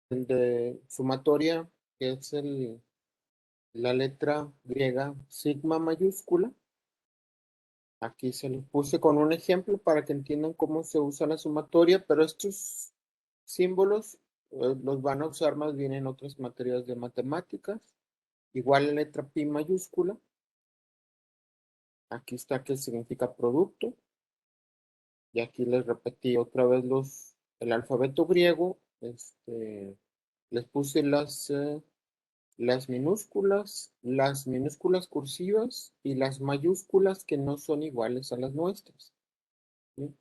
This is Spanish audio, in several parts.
el de sumatoria, que es la letra griega sigma mayúscula. Aquí se los puse con un ejemplo para que entiendan cómo se usa la sumatoria, pero estos símbolos los van a usar más bien en otras materias de matemáticas. Igual la letra pi mayúscula. Aquí está que significa producto. Y aquí les repetí otra vez el alfabeto griego. Les puse las minúsculas cursivas y las mayúsculas que no son iguales a las nuestras, ¿sí?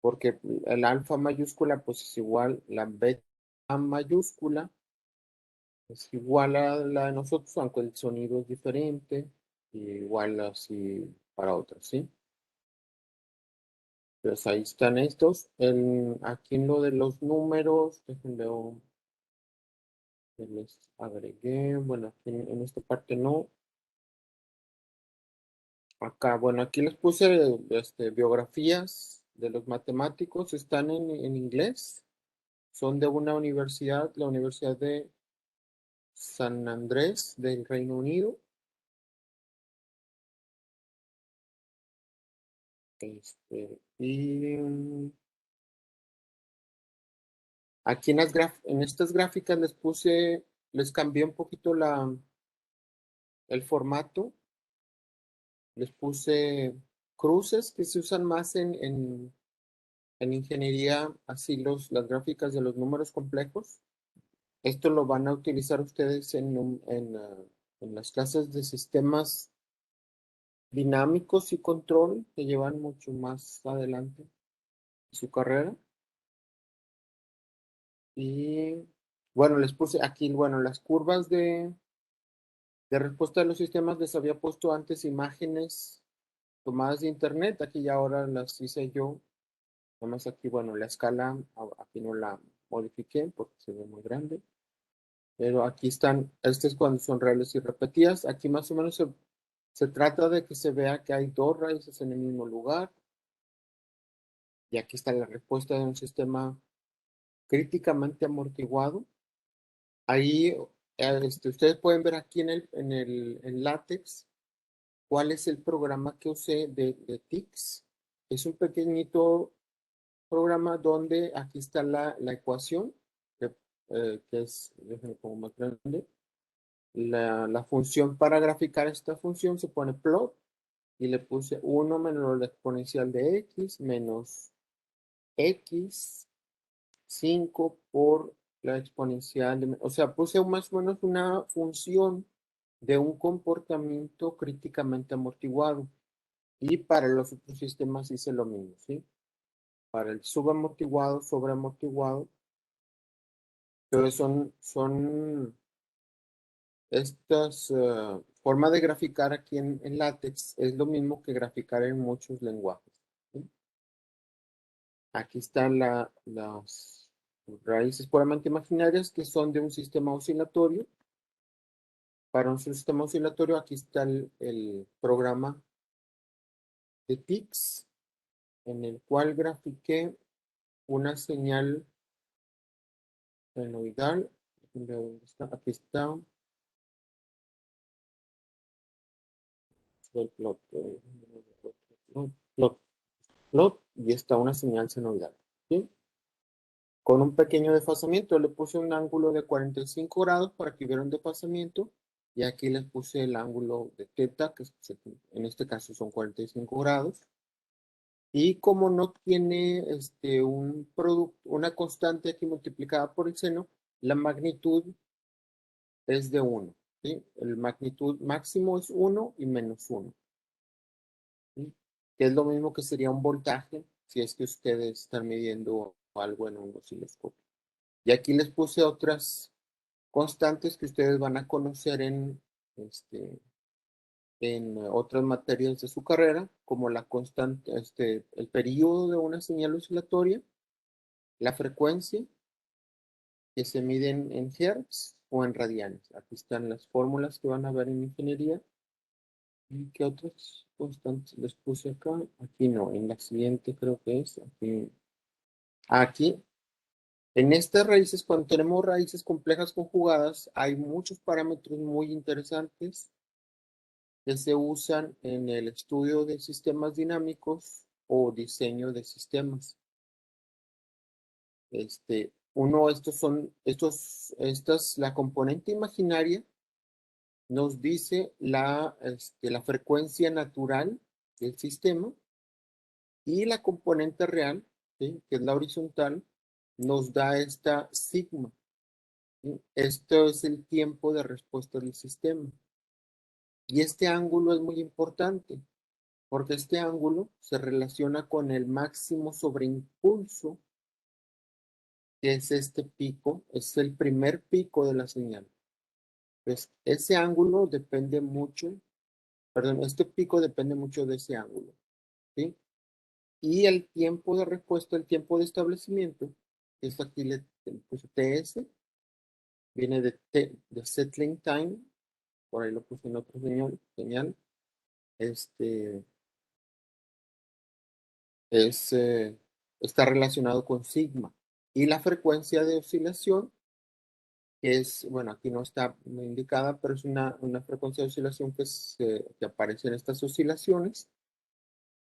Porque el alfa mayúscula pues es igual, la beta mayúscula es igual a la de nosotros, aunque el sonido es diferente, y igual así para otros, ¿sí? Pues ahí están estos. Aquí en lo de los números, déjenme ver, que les agregué, bueno, aquí en esta parte no. Acá, bueno, aquí les puse biografías de los matemáticos, están en inglés, son de una universidad, la Universidad de San Andrés del Reino Unido. Y aquí en estas gráficas les cambié un poquito el formato, les puse cruces que se usan más en ingeniería, así las gráficas de los números complejos. Esto lo van a utilizar ustedes en las clases de sistemas dinámicos y control que llevan mucho más adelante en su carrera. Y bueno, les puse aquí, bueno, las curvas de respuesta de los sistemas, les había puesto antes imágenes tomadas de internet, aquí ya ahora las hice yo. Nomás aquí, bueno, la escala, aquí no la modifiqué porque se ve muy grande. Pero aquí están, estas cuando son reales y repetidas. Aquí más o menos se trata de que se vea que hay dos raíces en el mismo lugar. Y aquí está la respuesta de un sistema críticamente amortiguado. Ahí ustedes pueden ver aquí en LaTeX cuál es el programa que usé de TICS. Es un pequeñito programa donde aquí está la ecuación, que es, déjenme pongo más grande. La función para graficar esta función se pone plot y le puse 1 menos la exponencial de x menos x 5 por la exponencial o sea, puse más o menos una función de un comportamiento críticamente amortiguado. Y para los otros sistemas hice lo mismo, ¿sí? Para el subamortiguado, sobreamortiguado. Entonces son estas formas de graficar aquí en LaTeX es lo mismo que graficar en muchos lenguajes, ¿sí? Aquí están las raíces puramente imaginarias que son de un sistema oscilatorio. Para un sistema oscilatorio, aquí está el programa de TICS, en el cual grafiqué una señal senoidal. Aquí está el plot, plot, plot, y está una señal senoidal, ¿sí? Con un pequeño desfasamiento. Le puse un ángulo de 45 grados para que hubiera un desfasamiento. Y aquí les puse el ángulo de teta, que en este caso son 45 grados. Y como no tiene un producto, una constante aquí multiplicada por el seno, la magnitud es de 1, ¿sí? El magnitud máximo es 1 y menos 1, ¿sí? Que es lo mismo que sería un voltaje si es que ustedes están midiendo algo en un osciloscopio. Y aquí les puse otras constantes que ustedes van a conocer este, en otras materias de su carrera, como la constante, el periodo de una señal oscilatoria, la frecuencia, que se mide en hertz o en radianes. Aquí están las fórmulas que van a ver en ingeniería. ¿Y qué otras constantes les puse acá? Aquí no, en la siguiente creo que es. Aquí En estas raíces, cuando tenemos raíces complejas conjugadas, hay muchos parámetros muy interesantes que se usan en el estudio de sistemas dinámicos o diseño de sistemas. La componente imaginaria nos dice la frecuencia natural del sistema y la componente real, ¿sí?, que es la horizontal, nos da esta sigma, ¿sí? Esto es el tiempo de respuesta del sistema. Y este ángulo es muy importante porque este ángulo se relaciona con el máximo sobreimpulso, que es este pico, es el primer pico de la señal. Pues ese ángulo depende mucho, perdón, este pico depende mucho de ese ángulo, ¿sí? Y el tiempo de respuesta, el tiempo de establecimiento, esto aquí le puse TS, viene de settling time, por ahí lo puse en otro señal, este, es, está relacionado con sigma. Y la frecuencia de oscilación es, bueno, aquí no está indicada, pero es una frecuencia de oscilación que aparece en estas oscilaciones,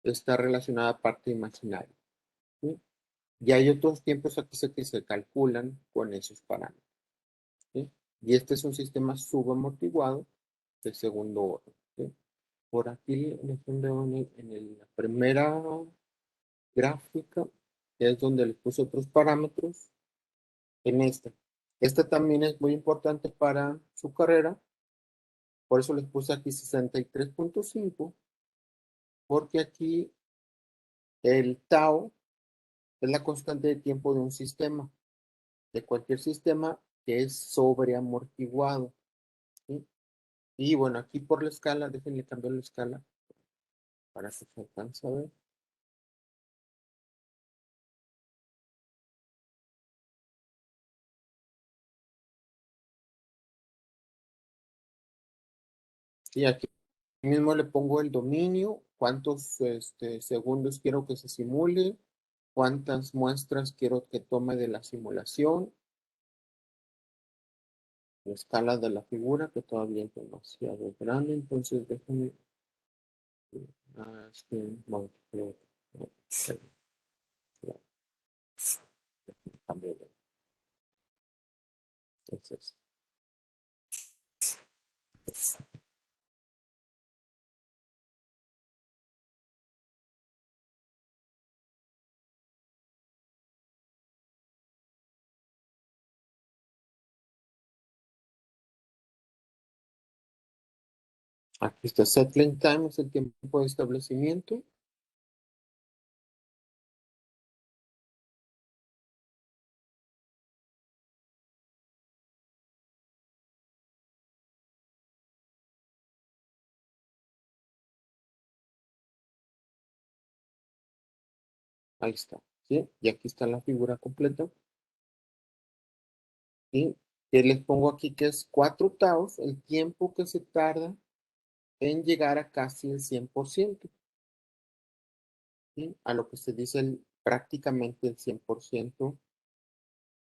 está relacionada a parte imaginaria, ¿sí? Y hay otros tiempos aquí que se calculan con esos parámetros, ¿sí? Y este es un sistema subamortiguado de segundo orden, ¿sí? Por aquí en la primera gráfica es donde les puse otros parámetros en esta. Esta también es muy importante para su carrera, por eso les puse aquí 63.5, porque aquí el tau es la constante de tiempo de un sistema, de cualquier sistema que es sobreamortiguado, ¿sí? Y bueno, aquí por la escala, déjenle cambiar la escala para que se alcance a ver. Y aquí mismo le pongo el dominio, cuántos segundos quiero que se simule, cuántas muestras quiero que tome de la simulación, la escala de la figura, que todavía es demasiado grande, entonces déjenme bueno, entonces, aquí está settling time, es el tiempo de establecimiento. Ahí está, ¿sí? Y aquí está la figura completa. Y que les pongo aquí que es 4 taus, el tiempo que se tarda en llegar a casi el 100%, ¿sí? A lo que se dice prácticamente el 100%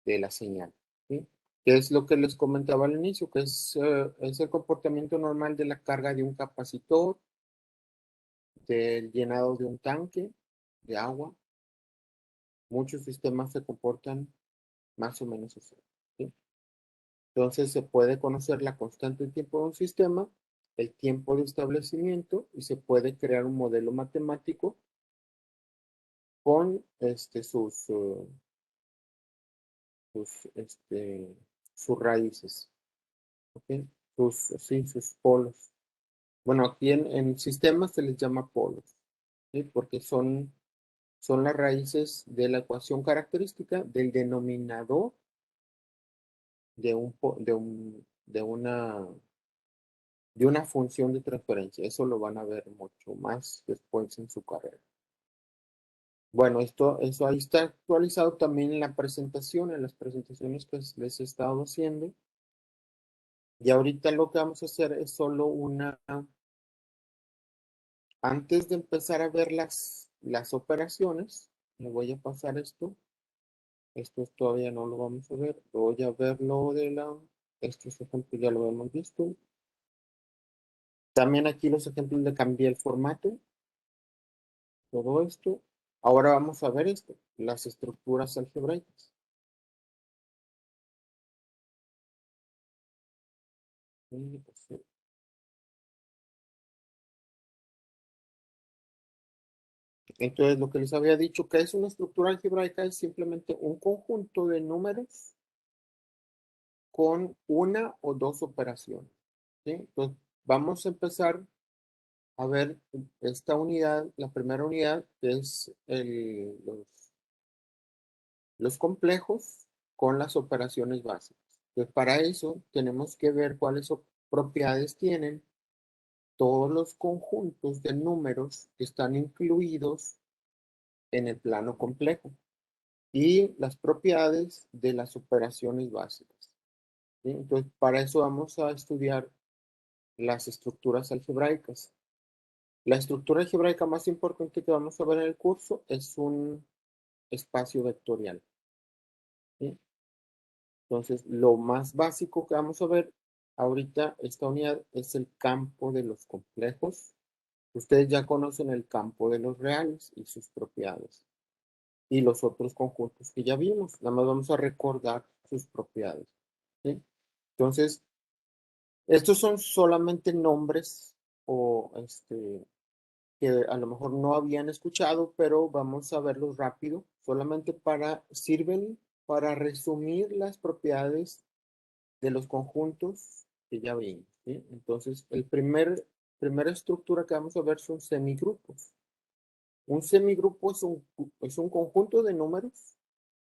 de la señal, ¿sí? Que es lo que les comentaba al inicio, que es el comportamiento normal de la carga de un capacitor, del llenado de un tanque de agua. Muchos sistemas se comportan más o menos así, ¿sí? Entonces se puede conocer la constante de tiempo de un sistema, el tiempo de establecimiento, y se puede crear un modelo matemático con sus, sus raíces, ¿ok? Sus polos. Bueno, aquí en sistemas se les llama polos, ¿sí? Porque son las raíces de la ecuación característica del denominador de una función de transferencia. Eso lo van a ver mucho más después en su carrera. Bueno, eso ahí está actualizado también en la presentación, en las presentaciones que les he estado haciendo. Y ahorita lo que vamos a hacer es solo antes de empezar a ver las operaciones, le voy a pasar esto. Esto todavía no lo vamos a ver. Voy a ver lo de estos ejemplos ya lo hemos visto. También aquí los ejemplos le cambié el formato. Todo esto. Ahora vamos a ver esto, las estructuras algebraicas. Entonces, lo que les había dicho que es una estructura algebraica es simplemente un conjunto de números con una o dos operaciones. ¿Sí? Entonces, vamos a empezar a ver esta unidad, la primera unidad, que es los complejos con las operaciones básicas. Entonces, para eso tenemos que ver cuáles propiedades tienen todos los conjuntos de números que están incluidos en el plano complejo y las propiedades de las operaciones básicas. ¿Sí? Entonces, para eso vamos a estudiar las estructuras algebraicas. La estructura algebraica más importante que vamos a ver en el curso es un espacio vectorial. ¿Sí? Entonces, lo más básico que vamos a ver ahorita, esta unidad, es el campo de los complejos. Ustedes ya conocen el campo de los reales y sus propiedades. Y los otros conjuntos que ya vimos. Nada más vamos a recordar sus propiedades. ¿Sí? Entonces, estos son solamente nombres o que a lo mejor no habían escuchado, pero vamos a verlos rápido. Solamente sirven para resumir las propiedades de los conjuntos que ya vimos. ¿Sí? Entonces, primera estructura que vamos a ver son semigrupos. Un semigrupo es un conjunto de números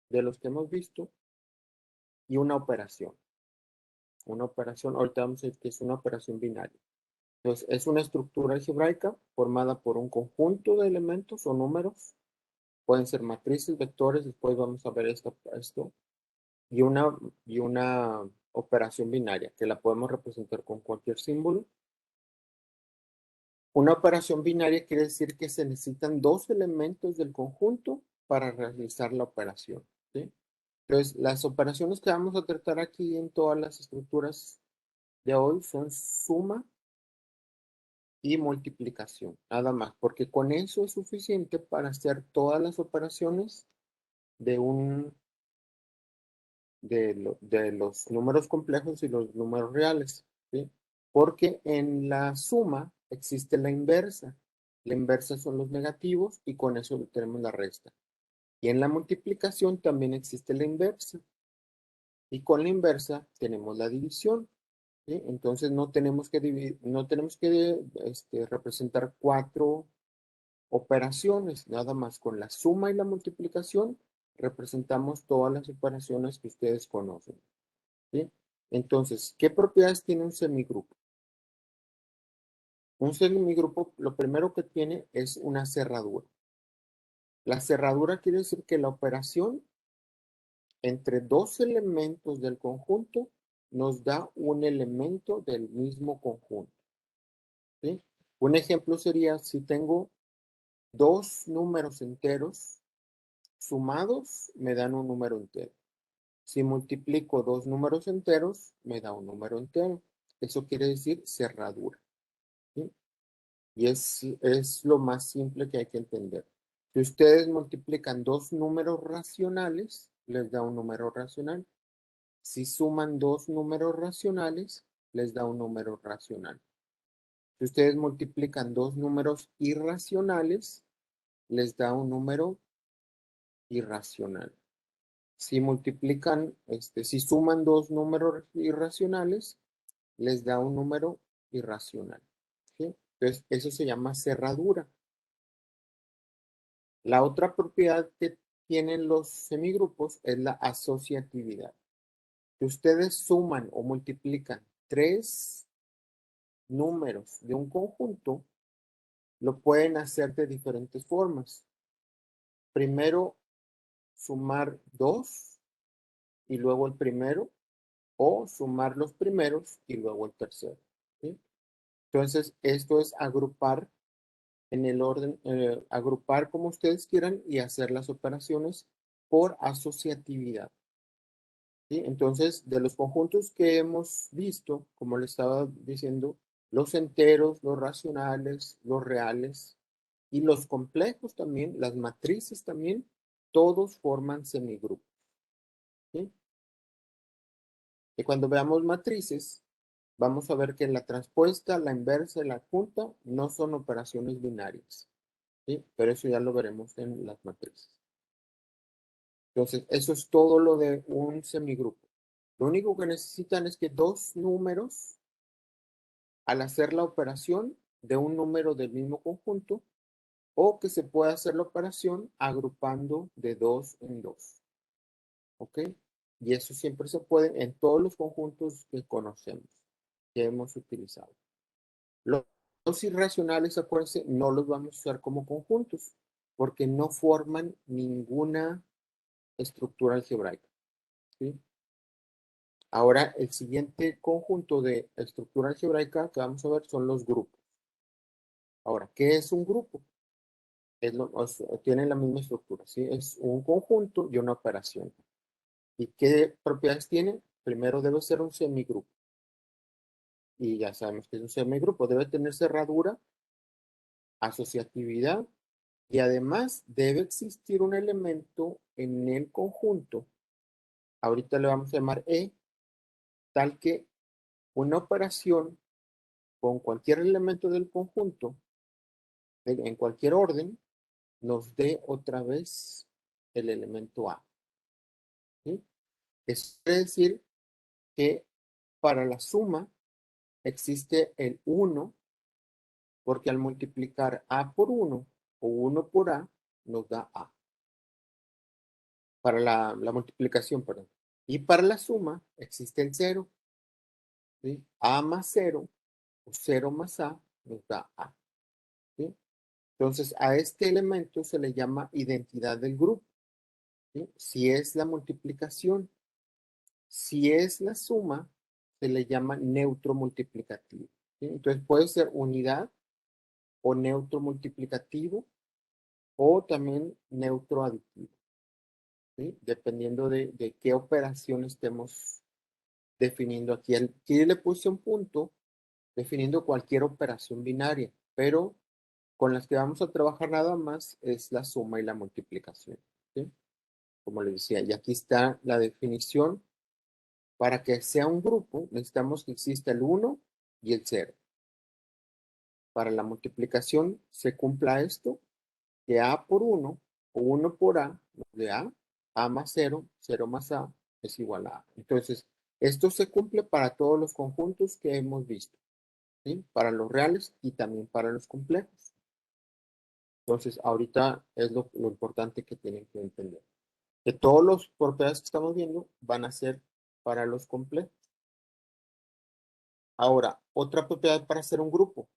de los que hemos visto y una operación. Una operación, ahorita vamos a ver que es una operación binaria. Entonces, es una estructura algebraica formada por un conjunto de elementos o números. Pueden ser matrices, vectores, después vamos a ver esto. Y una operación binaria, que la podemos representar con cualquier símbolo. Una operación binaria quiere decir que se necesitan dos elementos del conjunto para realizar la operación. ¿Sí? Entonces, las operaciones que vamos a tratar aquí en todas las estructuras de hoy son suma y multiplicación, nada más, porque con eso es suficiente para hacer todas las operaciones de de los números complejos y los números reales, ¿sí? Porque en la suma existe la inversa. La inversa son los negativos y con eso tenemos la resta. Y en la multiplicación también existe la inversa. Y con la inversa tenemos la división. ¿Sí? Entonces no tenemos que representar cuatro operaciones, nada más con la suma y la multiplicación representamos todas las operaciones que ustedes conocen. ¿Sí? Entonces, ¿qué propiedades tiene un semigrupo? Un semigrupo, lo primero que tiene es una cerradura. La cerradura quiere decir que la operación entre dos elementos del conjunto nos da un elemento del mismo conjunto. ¿Sí? Un ejemplo sería si tengo dos números enteros sumados, me dan un número entero. Si multiplico dos números enteros, me da un número entero. Eso quiere decir cerradura. ¿Sí? Y es lo más simple que hay que entender. Si ustedes multiplican dos números racionales, les da un número racional. Si suman dos números racionales, les da un número racional. Si ustedes multiplican dos números irracionales, les da un número irracional. Si suman dos números irracionales, les da un número irracional. ¿Sí? Entonces, eso se llama cerradura. La otra propiedad que tienen los semigrupos es la asociatividad. Si ustedes suman o multiplican tres números de un conjunto, lo pueden hacer de diferentes formas. Primero, sumar dos y luego el primero, o sumar los primeros y luego el tercero. ¿Sí? Entonces, esto es agrupar en el orden, agrupar como ustedes quieran y hacer las operaciones por asociatividad. ¿Sí? Entonces, de los conjuntos que hemos visto, como le estaba diciendo, los enteros, los racionales, los reales y los complejos también, las matrices también, todos forman semigrupos. ¿Sí? Y cuando veamos matrices, vamos a ver que la transpuesta, la inversa y la adjunta no son operaciones binarias. ¿Sí? Pero eso ya lo veremos en las matrices. Entonces, eso es todo lo de un semigrupo. Lo único que necesitan es que dos números, al hacer la operación de un número del mismo conjunto, o que se pueda hacer la operación agrupando de dos en dos. ¿Ok? Y eso siempre se puede en todos los conjuntos que conocemos, que hemos utilizado. Los irracionales, acuérdense, no los vamos a usar como conjuntos, porque no forman ninguna estructura algebraica. ¿Sí? Ahora, el siguiente conjunto de estructura algebraica que vamos a ver son los grupos. Ahora, ¿qué es un grupo? Tienen la misma estructura, ¿sí? Es un conjunto y una operación. ¿Y qué propiedades tiene? Primero debe ser un semigrupo. Y ya sabemos que es un semigrupo. Debe tener cerradura, asociatividad y además debe existir un elemento en el conjunto. Ahorita le vamos a llamar E, tal que una operación con cualquier elemento del conjunto, en cualquier orden, nos dé otra vez el elemento A. ¿Sí? Eso quiere decir que para la suma existe el 1, porque al multiplicar A por 1 o 1 por A, nos da A. Para la multiplicación, perdón. Y para la suma existe el 0. ¿Sí? A más 0 o 0 más A nos da A. ¿Sí? Entonces, a este elemento se le llama identidad del grupo. ¿Sí? Si es la multiplicación, si es la suma, se le llama neutro multiplicativo. ¿Sí? Entonces, puede ser unidad o neutro multiplicativo o también neutro aditivo. ¿Sí? Dependiendo de qué operación estemos definiendo aquí. Aquí le puse un punto definiendo cualquier operación binaria, pero con las que vamos a trabajar nada más es la suma y la multiplicación. ¿Sí? Como les decía, y aquí está la definición. Para que sea un grupo, necesitamos que exista el 1 y el 0. Para la multiplicación se cumpla esto, que A por 1 o 1 por A, de A más 0, 0 más A es igual a A. Entonces, esto se cumple para todos los conjuntos que hemos visto, ¿sí? Para los reales y también para los complejos. Entonces, ahorita es lo importante que tienen que entender. Que todos los propiedades que estamos viendo van a ser para los complejos. Ahora, otra propiedad para hacer un grupo.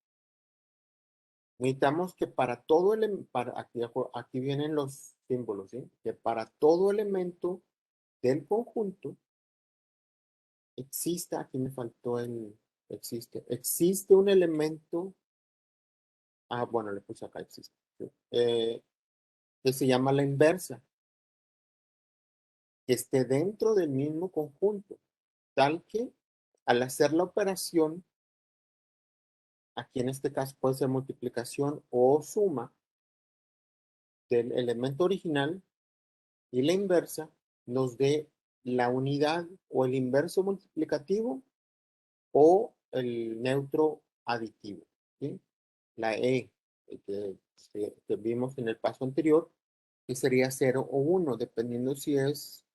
Necesitamos que para todo aquí vienen los símbolos, ¿sí? Que para todo elemento del conjunto exista, aquí me faltó existe un elemento, bueno, le puse acá, existe, ¿sí? Que se llama la inversa, que esté dentro del mismo conjunto, tal que al hacer la operación, aquí en este caso puede ser multiplicación o suma del elemento original y la inversa nos dé la unidad o el inverso multiplicativo o el neutro aditivo. ¿Sí? La E que vimos en el paso anterior, que sería 0 o 1, dependiendo si es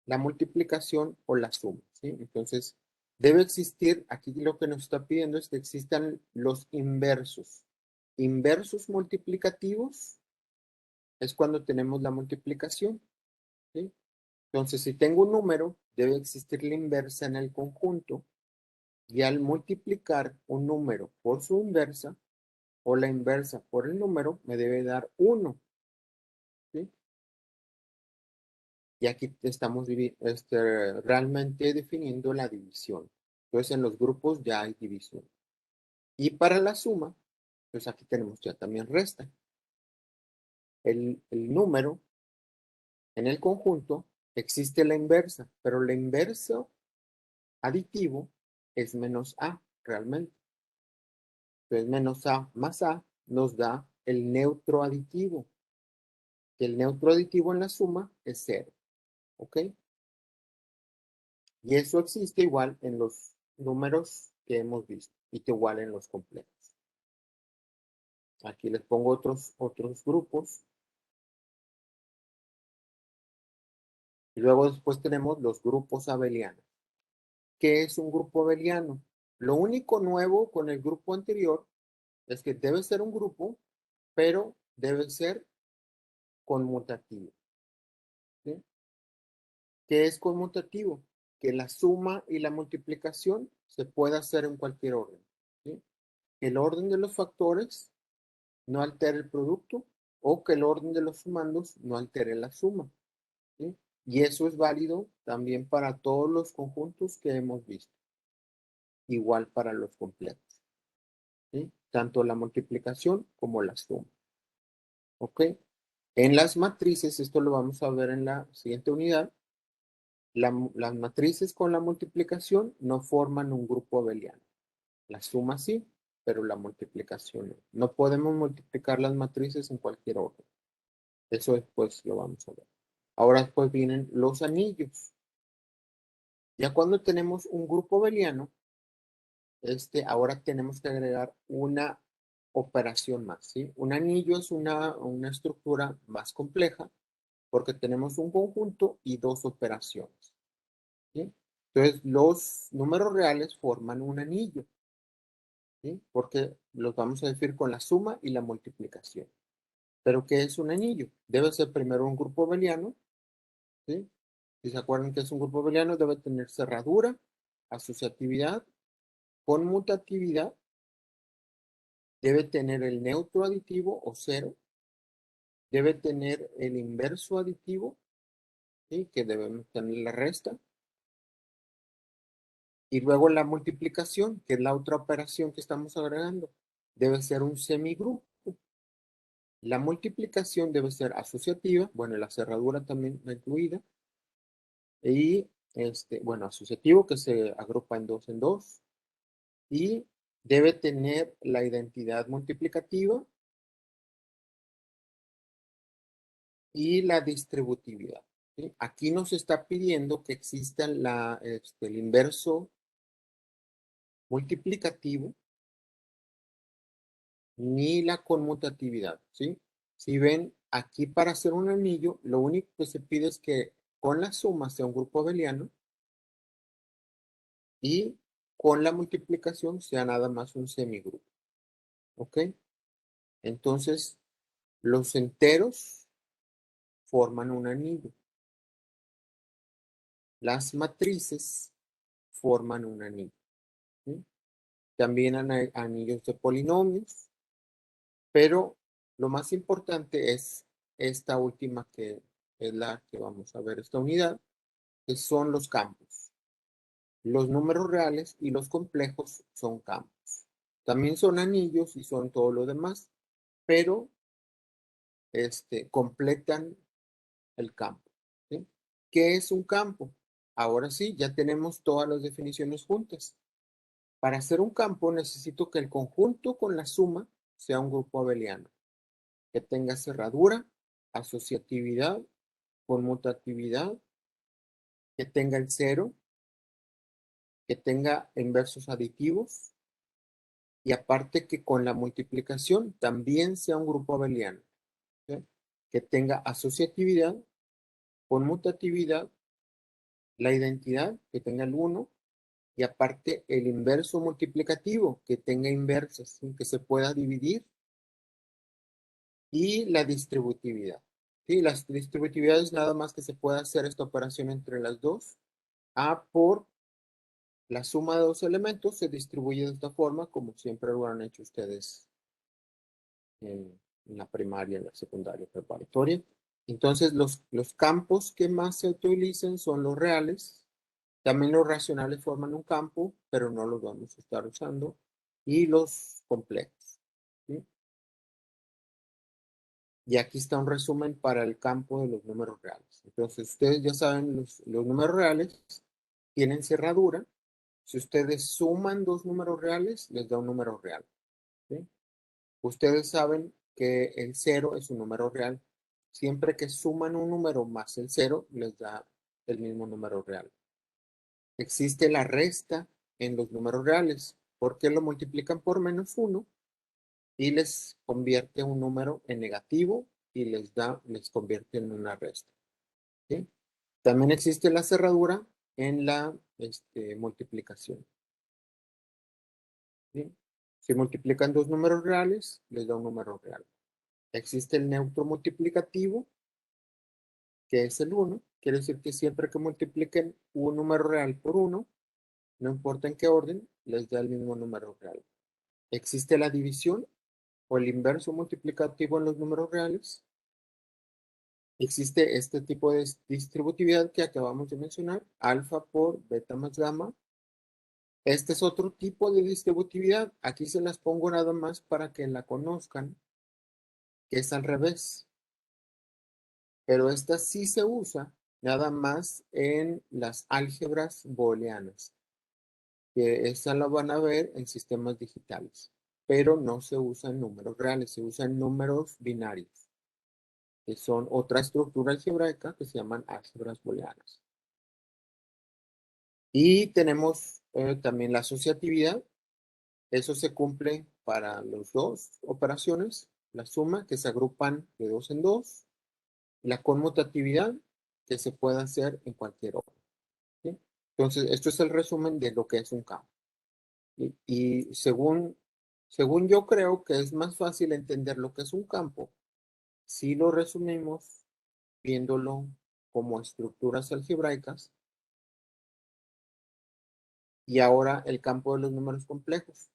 la multiplicación o la suma. ¿Sí? Entonces, debe existir, aquí lo que nos está pidiendo es que existan los inversos. Inversos multiplicativos es cuando tenemos la multiplicación. ¿Sí? Entonces, si tengo un número, debe existir la inversa en el conjunto y al multiplicar un número por su inversa o la inversa por el número, me debe dar 1. ¿Sí? Y aquí estamos realmente definiendo la división. Entonces, en los grupos ya hay división. Y para la suma, pues aquí tenemos ya también resta. El número En el conjunto existe la inversa, pero la inversa aditivo es menos A realmente. Entonces, menos A más A nos da el neutro aditivo. El neutro aditivo en la suma es 0. ¿Ok? Y eso existe igual en los números que hemos visto y que igual en los complejos. Aquí les pongo otros grupos. Y luego después tenemos los grupos abelianos. ¿Qué es un grupo abeliano? Lo único nuevo con el grupo anterior es que debe ser un grupo, pero debe ser conmutativo. ¿Sí? ¿Qué es conmutativo? Que la suma y la multiplicación se puede hacer en cualquier orden. ¿Sí? El orden de los factores no altere el producto o que el orden de los sumandos no altere la suma. ¿Sí? Y eso es válido también para todos los conjuntos que hemos visto. Igual para los complejos. ¿Sí? Tanto la multiplicación como la suma. ¿Ok? En las matrices, esto lo vamos a ver en la siguiente unidad, las matrices con la multiplicación no forman un grupo abeliano. La suma sí, pero la multiplicación no. No podemos multiplicar las matrices en cualquier orden. Eso después lo vamos a ver. Ahora después vienen los anillos. Ya cuando tenemos un grupo abeliano, ahora tenemos que agregar una operación más, ¿sí? Un anillo es una estructura más compleja porque tenemos un conjunto y dos operaciones, ¿sí? Entonces, los números reales forman un anillo, ¿sí? Porque los vamos a decir con la suma y la multiplicación. ¿Pero qué es un anillo? Debe ser primero un grupo abeliano, ¿sí? Si se acuerdan que es un grupo abeliano, debe tener cerradura, asociatividad, conmutatividad, debe tener el neutro aditivo o cero, debe tener el inverso aditivo, ¿sí? Que debemos tener la resta, y luego la multiplicación, que es la otra operación que estamos agregando, debe ser un semigrupo. La multiplicación debe ser asociativa, bueno, la cerradura también va incluida, y bueno, asociativo que se agrupa en dos, y debe tener la identidad multiplicativa y la distributividad. ¿Sí? Aquí nos está pidiendo que exista el inverso multiplicativo ni la conmutatividad. ¿Sí? Si ven, aquí para hacer un anillo, lo único que se pide es que con la suma sea un grupo abeliano y con la multiplicación sea nada más un semigrupo. ¿Ok? Entonces, los enteros forman un anillo. Las matrices forman un anillo. ¿Sí? También anillos de polinomios, pero lo más importante es esta última que es la que vamos a ver, esta unidad, que son los campos. Los números reales y los complejos son campos. También son anillos y son todo lo demás, pero completan el campo. ¿Sí? ¿Qué es un campo? Ahora sí, ya tenemos todas las definiciones juntas. Para hacer un campo necesito que el conjunto con la suma sea un grupo abeliano, que tenga cerradura, asociatividad, conmutatividad, que tenga el cero, que tenga inversos aditivos y aparte que con la multiplicación también sea un grupo abeliano, ¿sí? Que tenga asociatividad, conmutatividad, la identidad, que tenga el 1 y aparte el inverso multiplicativo, que tenga inversas, ¿sí? Que se pueda dividir y la distributividad. ¿Sí? Las distributividades nada más que se pueda hacer esta operación entre las dos. A por la suma de dos elementos se distribuye de esta forma, como siempre lo han hecho ustedes en la primaria, en la secundaria preparatoria. Entonces, los campos que más se utilizan son los reales. También los racionales forman un campo, pero no los vamos a estar usando. Y los complejos. ¿Sí? Y aquí está un resumen para el campo de los números reales. Entonces, ustedes ya saben, los números reales tienen cerradura. Si ustedes suman dos números reales, les da un número real. ¿Sí? Ustedes saben que el 0 es un número real. Siempre que suman un número más el 0, les da el mismo número real. Existe la resta en los números reales, porque lo multiplican por -1 y les convierte un número en negativo y les convierte en una resta. ¿Sí? También existe la cerradura en la multiplicación. ¿Sí? Si multiplican dos números reales, les da un número real. Existe el neutro multiplicativo, que es el 1. Quiere decir que siempre que multipliquen un número real por 1, no importa en qué orden, les da el mismo número real. Existe la división o el inverso multiplicativo en los números reales. Existe este tipo de distributividad que acabamos de mencionar, alfa por beta más gamma. Este es otro tipo de distributividad. Aquí se las pongo nada más para que la conozcan, que es al revés. Pero esta sí se usa nada más en las álgebras booleanas, que esa la van a ver en sistemas digitales, pero no se usa en números reales, se usa en números binarios, que son otra estructura algebraica que se llaman álgebras booleanas. Y tenemos también la asociatividad. Eso se cumple para las dos operaciones, la suma, que se agrupan de dos en dos, la conmutatividad, que se puede hacer en cualquier orden. ¿Sí? Entonces, esto es el resumen de lo que es un campo. Y según yo creo que es más fácil entender lo que es un campo si lo resumimos viéndolo como estructuras algebraicas y ahora el campo de los números complejos.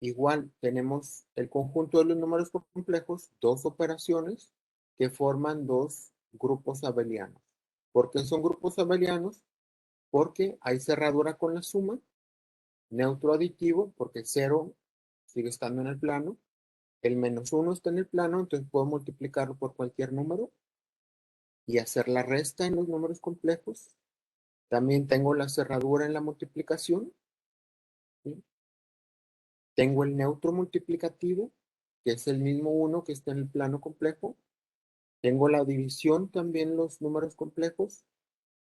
Igual tenemos el conjunto de los números complejos, dos operaciones que forman dos grupos abelianos. ¿Por qué son grupos abelianos? Porque hay cerradura con la suma, neutro aditivo, porque 0 sigue estando en el plano, el -1 está en el plano, entonces puedo multiplicarlo por cualquier número y hacer la resta en los números complejos. También tengo la cerradura en la multiplicación, ¿sí? Tengo el neutro multiplicativo, que es el mismo 1 que está en el plano complejo. Tengo la división también los números complejos.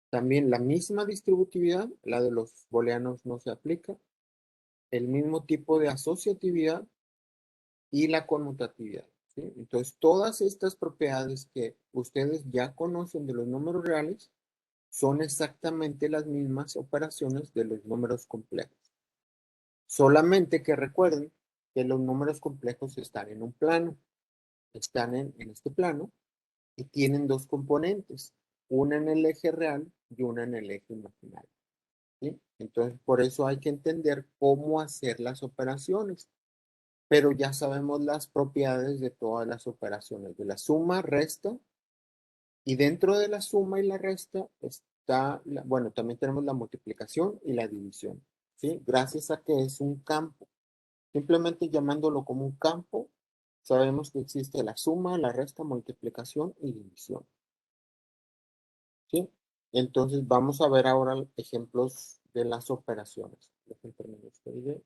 También la misma distributividad, la de los booleanos no se aplica. El mismo tipo de asociatividad y la conmutatividad. ¿Sí? Entonces, todas estas propiedades que ustedes ya conocen de los números reales son exactamente las mismas operaciones de los números complejos. Solamente que recuerden que los números complejos están en un plano, están en este plano y tienen dos componentes, una en el eje real y una en el eje imaginario. ¿Sí? Entonces, por eso hay que entender cómo hacer las operaciones. Pero ya sabemos las propiedades de todas las operaciones, de la suma, resta, y dentro de la suma y la resta está, bueno, también tenemos la multiplicación y la división, ¿sí? Gracias a que es un campo. Simplemente llamándolo como un campo, sabemos que existe la suma, la resta, multiplicación y división, ¿sí? Entonces vamos a ver ahora ejemplos de las operaciones. Déjenme terminar este video.